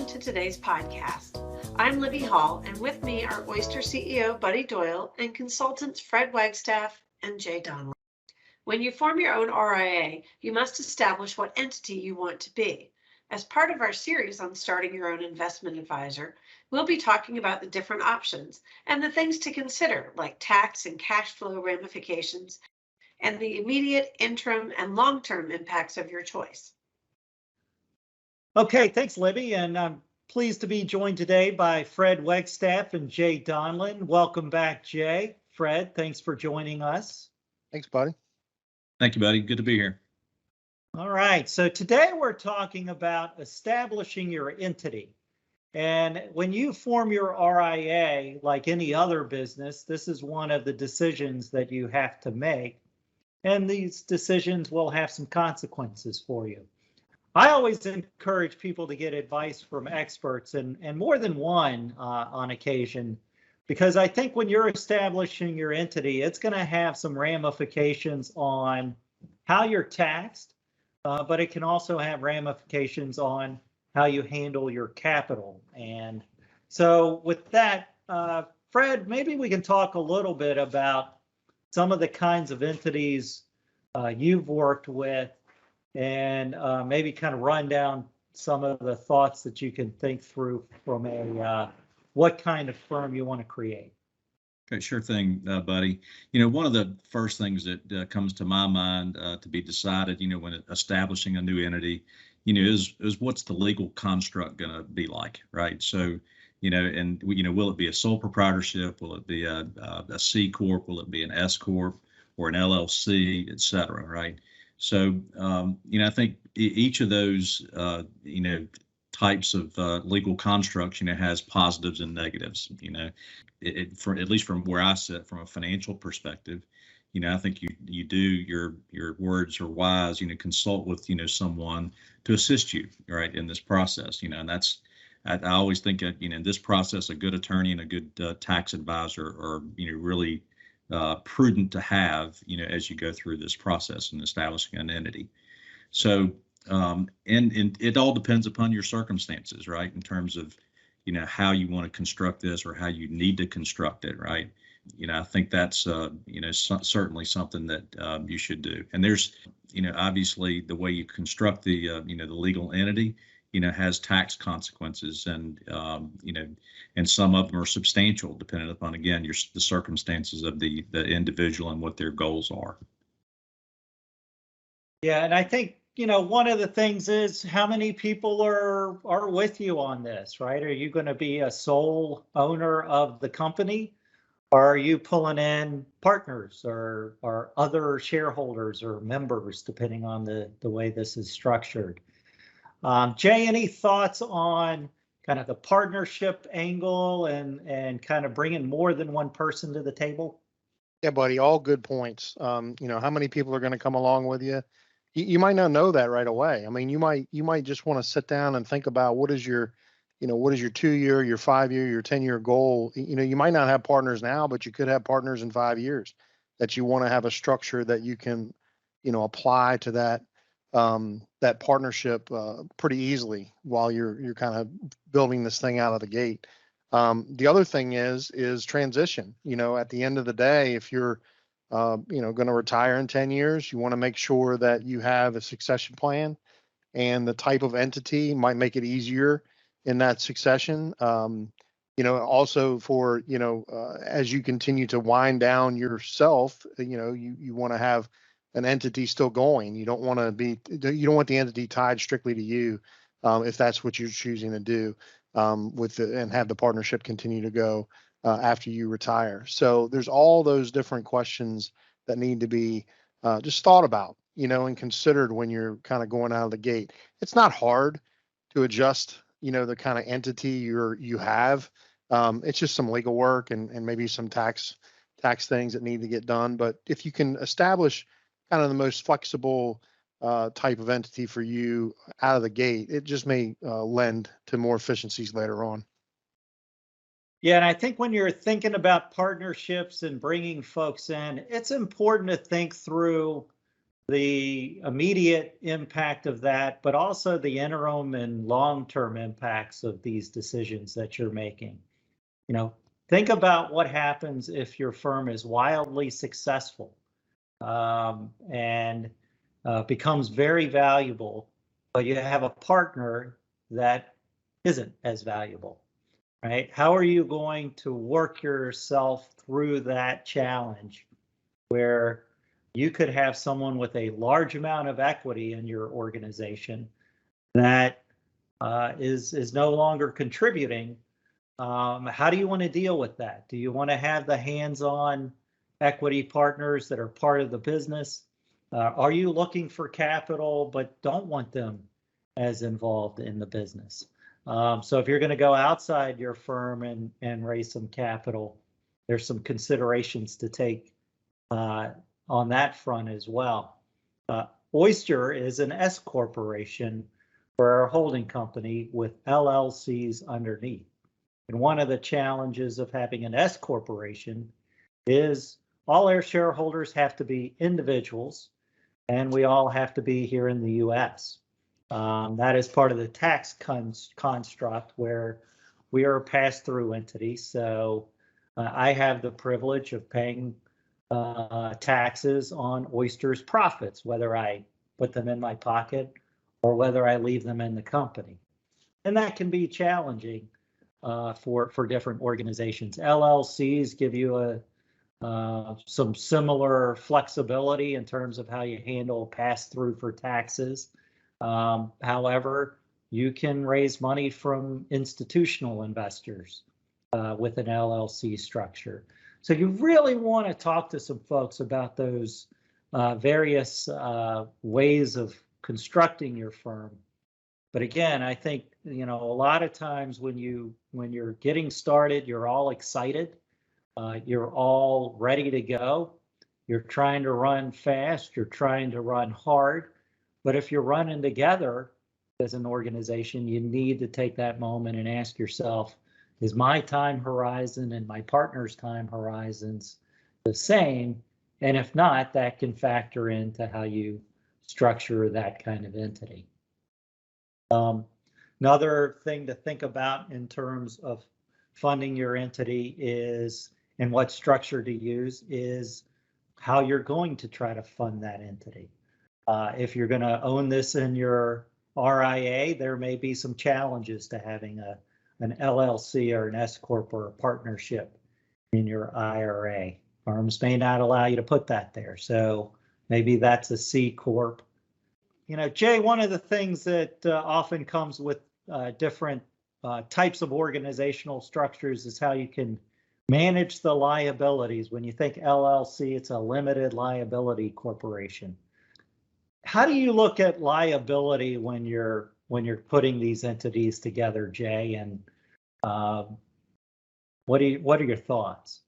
welcome to today's podcast. I'm Libby Hall, and with me are Oyster CEO Buddy Doyle and consultants Fred Wagstaff and Jay Donlin. When you form your own RIA, you must establish what entity you want to be. As part of our series on starting your own investment advisor, we'll be talking about the different options and the things to consider, like tax and cash flow ramifications, and the immediate, interim, and long-term impacts of your choice. Okay, thanks, Libby, and I'm pleased to be joined today by Fred Wagstaff and Jay Donlin. Welcome back, Jay. Fred, thanks for joining us. Thanks, buddy. Thank you, buddy. Good to be here. All right, so today we're talking about establishing your entity. And when you form your RIA, like any other business, this is one of the decisions that you have to make. And these decisions will have some consequences for you. I always encourage people to get advice from experts and more than one on occasion, because I think when you're establishing your entity, it's going to have some ramifications on how you're taxed, but it can also have ramifications on how you handle your capital. And so with that, Fred, maybe we can talk a little bit about some of the kinds of entities you've worked with, and maybe kind of run down some of the thoughts that you can think through from a what kind of firm you want to create. Okay, sure thing, buddy. You know, one of the first things that comes to my mind to be decided, you know, when establishing a new entity, you know, is what's the legal construct going to be like, right? So, you know, and you know, will it be a sole proprietorship? Will it be a C corp? Will it be an S corp or an LLC, et cetera, right? So, you know, I think each of those, you know, types of legal constructs, you know, has positives and negatives. You know, for at least from where I sit, from a financial perspective, you know, I think you do your words are wise. You know, consult with someone to assist you, right, in this process. You know, and that's I always think you know, in this process, a good attorney and a good tax advisor are really prudent to have, you know, as you go through this process in establishing an entity. So, and it all depends upon your circumstances, right? In terms of, you know, how you want to construct this or how you need to construct it, right? You know, I think that's, you know, certainly something that you should do. And there's, you know, obviously the way you construct the, you know, the legal entity, you know, has tax consequences, and you know, and some of them are substantial, depending upon, again, the circumstances of the individual and what their goals are. Yeah, and I think, you know, one of the things is how many people are with you on this, right? Are you going to be a sole owner of the company? Or are you pulling in partners or other shareholders or members, depending on the way this is structured? Jay, any thoughts on kind of the partnership angle and kind of bringing more than one person to the table? Yeah, buddy, all good points. You know, how many people are going to come along with you? You might not know that right away. I mean, you might just want to sit down and think about what is your 2-year, your 5-year, your 10-year goal. You know, you might not have partners now, but you could have partners in 5 years that you want to have a structure that you can, you know, apply to that partnership pretty easily while you're kind of building this thing out of the gate. The other thing is transition. You know, at the end of the day, if you're you know, going to retire in 10 years, you want to make sure that you have a succession plan, and the type of entity might make it easier in that succession. You know, also for, you know, as you continue to wind down yourself, you know, you want to have an entity still going. You don't want the entity tied strictly to you, if that's what you're choosing to do, and have the partnership continue to go after you retire. So there's all those different questions that need to be just thought about, you know, and considered when you're kind of going out of the gate. It's not hard to adjust, you know, the kind of entity you have. It's just some legal work and maybe some tax things that need to get done. But if you can establish kind of the most flexible type of entity for you out of the gate, it just may lend to more efficiencies later on. Yeah, and I think when you're thinking about partnerships and bringing folks in, it's important to think through the immediate impact of that, but also the interim and long-term impacts of these decisions that you're making. You know, think about what happens if your firm is wildly successful and becomes very valuable, but you have a partner that isn't as valuable, right? How are you going to work yourself through that challenge where you could have someone with a large amount of equity in your organization that is no longer contributing? How do you want to deal with that? Do you want to have the hands-on equity partners that are part of the business? Are you looking for capital but don't want them as involved in the business? So if you're going to go outside your firm and raise some capital, there's some considerations to take on that front as well. Oyster is an S corporation for our holding company with LLCs underneath. And one of the challenges of having an S corporation is all our shareholders have to be individuals, and we all have to be here in the US. That is part of the tax construct where we are a pass-through entity. So I have the privilege of paying taxes on Oyster's profits, whether I put them in my pocket or whether I leave them in the company. And that can be challenging for different organizations. LLCs give you some similar flexibility in terms of how you handle pass-through for taxes. However, you can raise money from institutional investors with an LLC structure. So you really want to talk to some folks about those various ways of constructing your firm. But again, I think, you know, a lot of times when you're getting started, you're all excited, you're all ready to go. You're trying to run fast, you're trying to run hard. But if you're running together as an organization, you need to take that moment and ask yourself, is my time horizon and my partner's time horizons the same? And if not, that can factor into how you structure that kind of entity. Another thing to think about in terms of funding your entity is, and what structure to use, is how you're going to try to fund that entity. If you're going to own this in your RIA, there may be some challenges to having an LLC or an S Corp or a partnership in your IRA. Firms may not allow you to put that there. So maybe that's a C Corp. You know, Jay, one of the things that often comes with different types of organizational structures is how you can manage the liabilities. When you think LLC, it's a limited liability corporation. How do you look at liability when you're putting these entities together, Jay? And what are your thoughts?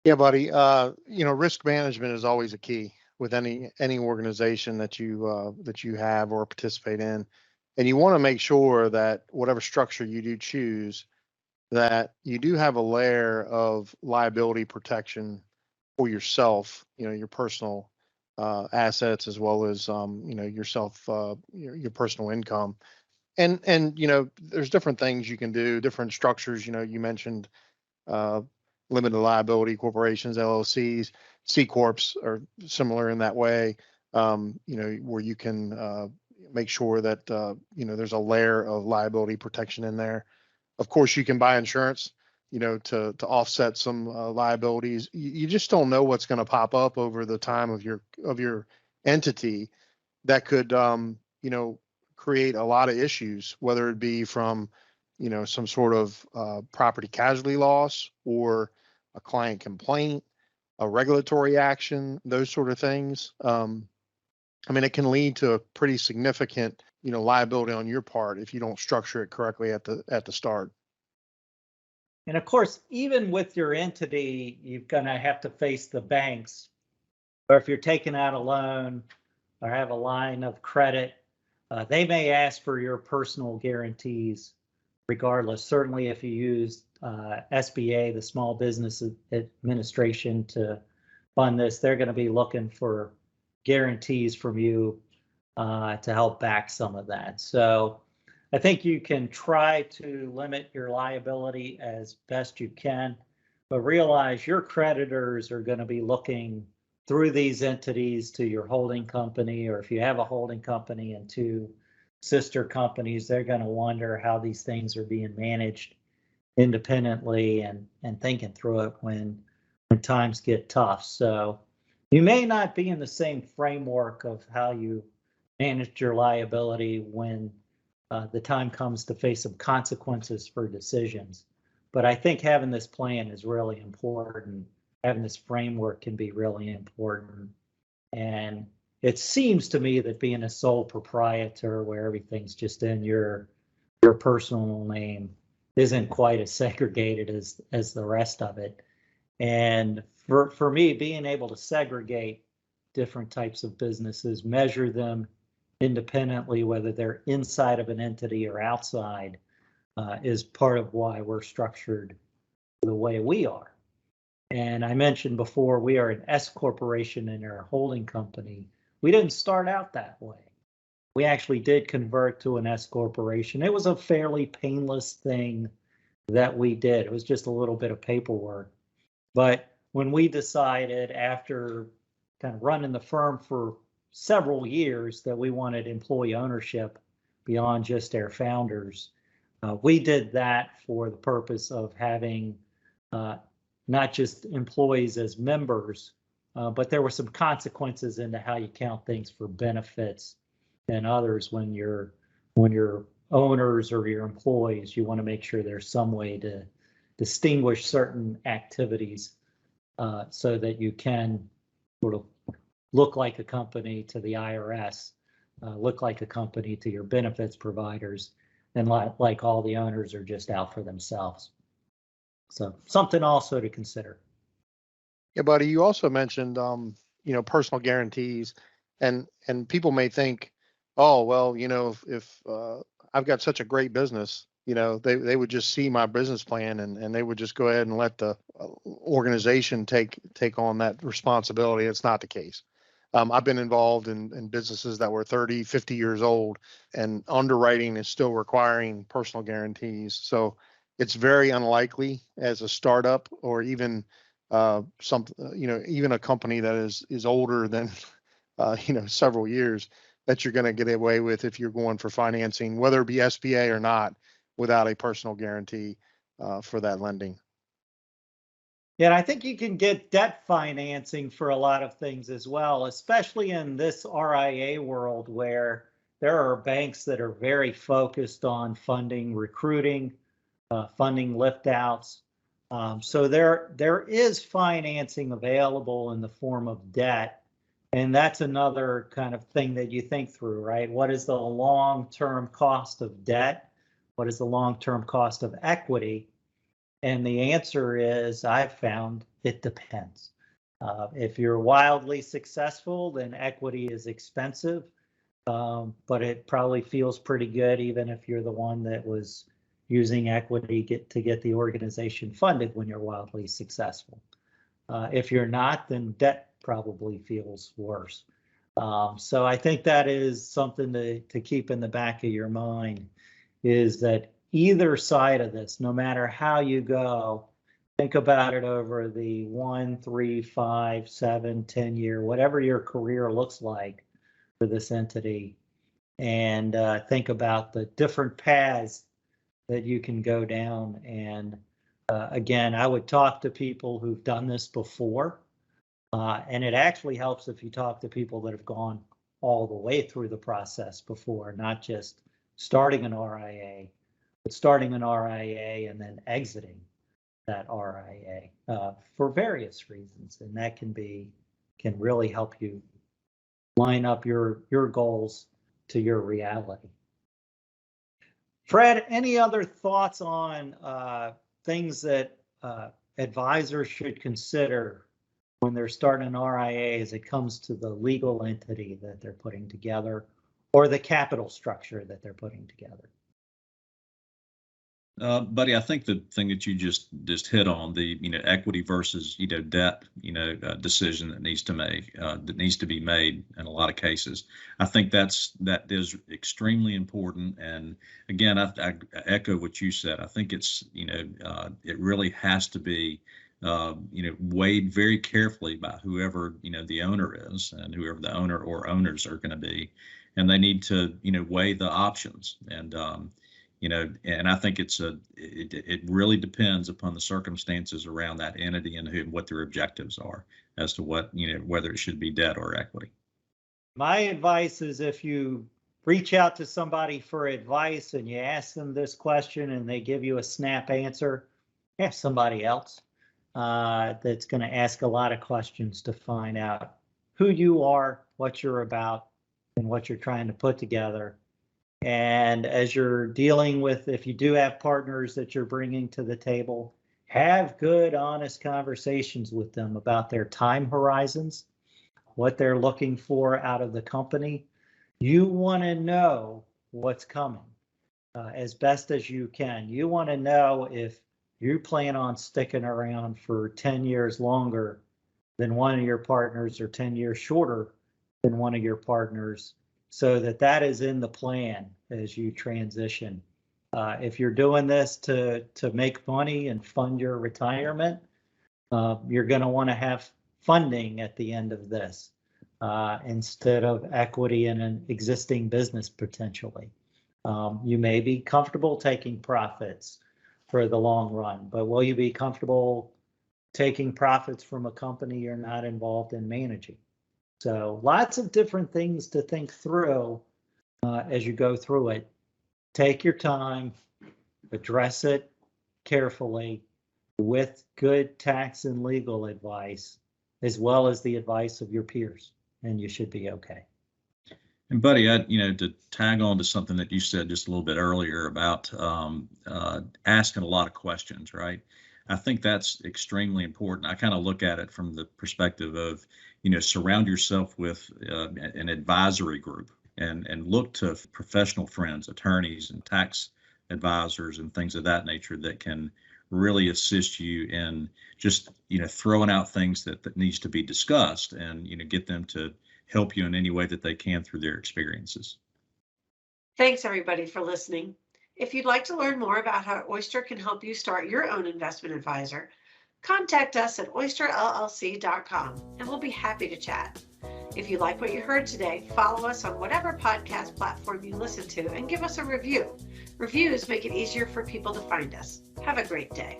Yeah, buddy. You know, risk management is always a key with any organization that you have or participate in, and you want to make sure that whatever structure you do choose, that you do have a layer of liability protection for yourself. You know, your personal assets, as well as you know, yourself, your personal income, and you know, there's different things you can do, different structures. You know, you mentioned limited liability corporations, LLCs, C corps are similar in that way. You know, where you can make sure that you know, there's a layer of liability protection in there. Of course, you can buy insurance, you know, to offset some liabilities. You just don't know what's going to pop up over the time of your entity that could you know, create a lot of issues, whether it be from, you know, some sort of property casualty loss, or a client complaint, a regulatory action, those sort of things. I mean, it can lead to a pretty significant, you know, liability on your part if you don't structure it correctly at the start. And of course, even with your entity, you're going to have to face the banks. Or if you're taking out a loan or have a line of credit, they may ask for your personal guarantees regardless. Certainly if you use SBA, the Small Business Administration, to fund this, they're going to be looking for guarantees from you to help back some of that. So I think you can try to limit your liability as best you can, but realize your creditors are going to be looking through these entities to your holding company, or if you have a holding company and two sister companies, they're going to wonder how these things are being managed independently and thinking through it when times get tough. So you may not be in the same framework of how you manage your liability when the time comes to face some consequences for decisions. But I think having this plan is really important. Having this framework can be really important. And it seems to me that being a sole proprietor where everything's just in your personal name isn't quite as segregated as the rest of it. And for me, being able to segregate different types of businesses, measure them independently, whether they're inside of an entity or outside, is part of why we're structured the way we are. And I mentioned before, we are an S corporation in our holding company. We didn't start out that way. We actually did convert to an S corporation. It was a fairly painless thing that we did. It was just a little bit of paperwork. But when we decided, after kind of running the firm for several years, that we wanted employee ownership beyond just our founders, we did that for the purpose of having not just employees as members, but there were some consequences into how you count things for benefits and others when you're owners or your employees. You want to make sure there's some way to distinguish certain activities so that you can sort of look like a company to the IRS, look like a company to your benefits providers, and like all the owners are just out for themselves. So something also to consider. Yeah, buddy, you also mentioned, personal guarantees, and people may think, oh, well, if I've got such a great business, they would just see my business plan and they would just go ahead and let the organization take on that responsibility. It's not the case. I've been involved in businesses that were 30, 50 years old, and underwriting is still requiring personal guarantees. So it's very unlikely as a startup, or even even a company that is older than several years, that you're going to get away with, if you're going for financing, whether it be SBA or not, without a personal guarantee for that lending. Yeah, and I think you can get debt financing for a lot of things as well, especially in this RIA world where there are banks that are very focused on funding recruiting, funding lift outs. So there is financing available in the form of debt. And that's another kind of thing that you think through, right? What is the long-term cost of debt? What is the long-term cost of equity? And the answer is, I've found, it depends. If you're wildly successful, then equity is expensive, but it probably feels pretty good even if you're the one that was using equity to get the organization funded when you're wildly successful. If you're not, then debt probably feels worse. So I think that is something to keep in the back of your mind, is that either side of this, no matter how you go, think about it over the 1, 3, 5, 7, 10 year, whatever your career looks like for this entity, and think about the different paths that you can go down. And again, I would talk to people who've done this before, and it actually helps if you talk to people that have gone all the way through the process before, not just starting an RIA, but starting an RIA and then exiting that RIA for various reasons. And that can really help you line up your goals to your reality. Fred, any other thoughts on things that advisors should consider when they're starting an RIA as it comes to the legal entity that they're putting together or the capital structure that they're putting together? Buddy, I think the thing that you just hit on, the equity versus debt decision that needs to be made in a lot of cases. I think that is extremely important. And again, I echo what you said. I think it's it really has to be weighed very carefully by whoever the owner is and whoever the owner or owners are going to be, and they need to weigh the options. And and I think it really depends upon the circumstances around that entity and what their objectives are as to what, whether it should be debt or equity. My advice is if you reach out to somebody for advice and you ask them this question and they give you a snap answer, ask somebody else that's going to ask a lot of questions to find out who you are, what you're about, and what you're trying to put together. And as you're dealing with, if you do have partners that you're bringing to the table, have good, honest conversations with them about their time horizons, what they're looking for out of the company. You want to know what's coming as best as you can. You want to know if you plan on sticking around for 10 years longer than one of your partners or 10 years shorter than one of your partners, so that is in the plan as you transition. If you're doing this to make money and fund your retirement, you're going to want to have funding at the end of this instead of equity in an existing business potentially. You may be comfortable taking profits for the long run, but will you be comfortable taking profits from a company you're not involved in managing? So lots of different things to think through as you go through it. Take your time, address it carefully with good tax and legal advice, as well as the advice of your peers, and you should be okay. And buddy, to tag on to something that you said just a little bit earlier about asking a lot of questions, right? I think that's extremely important. I kind of look at it from the perspective of, surround yourself with an advisory group and look to professional friends, attorneys and tax advisors and things of that nature that can really assist you in just, throwing out things that needs to be discussed and, get them to help you in any way that they can through their experiences. Thanks everybody for listening. If you'd like to learn more about how Oyster can help you start your own investment advisor, contact us at oysterllc.com and we'll be happy to chat. If you like what you heard today, follow us on whatever podcast platform you listen to and give us a review. Reviews make it easier for people to find us. Have a great day.